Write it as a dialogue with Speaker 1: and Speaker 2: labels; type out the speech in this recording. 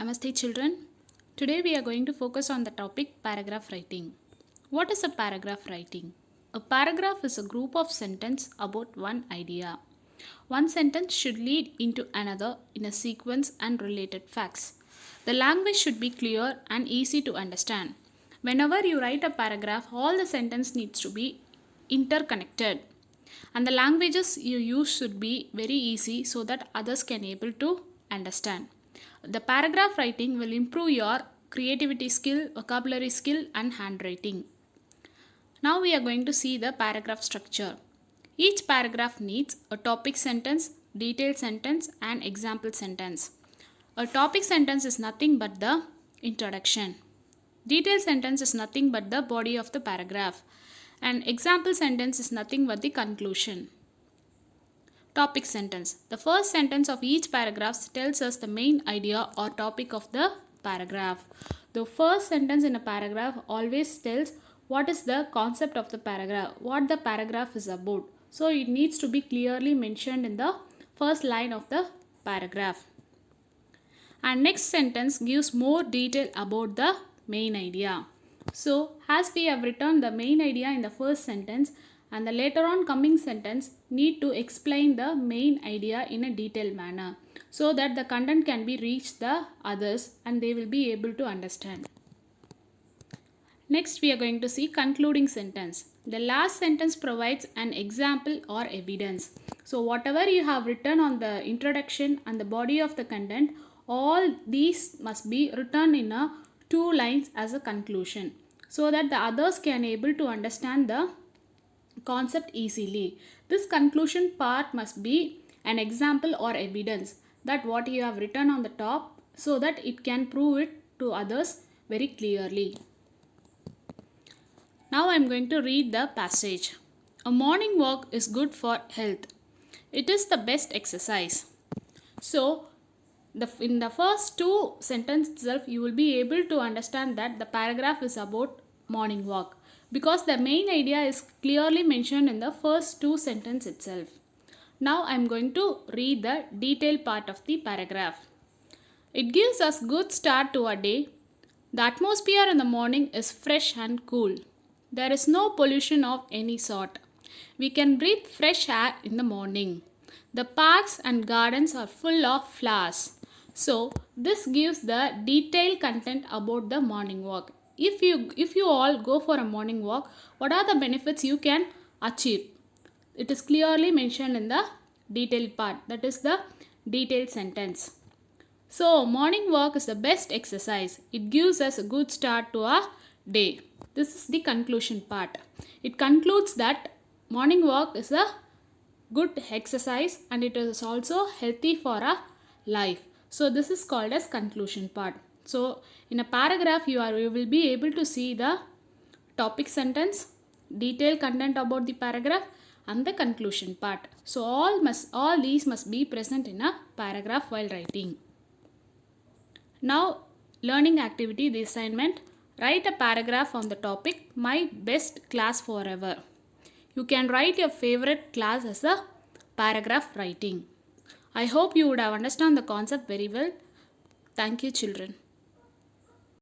Speaker 1: Namaste children. Today we are going to focus on the topic paragraph writing. What is a paragraph writing? A paragraph is a group of sentences about one idea. One sentence should lead into another in a sequence and related facts. The language should be clear and easy to understand. Whenever you write a paragraph, all the sentence needs to be interconnected. And the languages you use should be very easy so that others can able to understand. The paragraph writing will improve your creativity skill, vocabulary skill and handwriting. Now we are going to see the paragraph structure. Each paragraph needs a topic sentence, detailed sentence and example sentence. A topic sentence is nothing but the introduction. Detailed sentence is nothing but the body of the paragraph. And example sentence is nothing but the conclusion. Topic sentence. The first sentence of each paragraph tells us the main idea or topic of the paragraph. The first sentence in a paragraph always tells what is the concept of the paragraph, what the paragraph is about. So it needs to be clearly mentioned in the first line of the paragraph. And next sentence gives more detail about the main idea. So as we have written the main idea in the first sentence, and the later on coming sentence need to explain the main idea in a detailed manner so that the content can be reached the others and they will be able to understand. Next we are going to see concluding sentence. The last sentence provides an example or evidence. So whatever you have written on the introduction and the body of the content, all these must be written in a 2 lines as a conclusion so that the others can able to understand the concept easily. This conclusion part must be an example or evidence that what you have written on the top so that it can prove it to others very clearly. Now I am going to read the passage. A morning walk is good for health. It is the best exercise. So in the first 2 sentences itself you will be able to understand that the paragraph is about morning walk, because the main idea is clearly mentioned in the first 2 sentences itself. Now I am going to read the detailed part of the paragraph. It gives us good start to our day. The atmosphere in the morning is fresh and cool. There is no pollution of any sort. We can breathe fresh air in the morning. The parks and gardens are full of flowers. So this gives the detailed content about the morning walk. If you all go for a morning walk, what are the benefits you can achieve? It is clearly mentioned in the detailed part, that is the detailed sentence. So morning walk is the best exercise. It gives us a good start to our day. This is the conclusion part. It concludes that morning walk is a good exercise and it is also healthy for our life. So this is called as conclusion part. So in a paragraph you will be able to see the topic sentence, detailed content about the paragraph and the conclusion part. So all these must be present in a paragraph while writing. Now learning activity, the assignment. Write a paragraph on the topic My Best Class Forever. You can write your favorite class as a paragraph writing. I hope you would have understood the concept very well. Thank you children.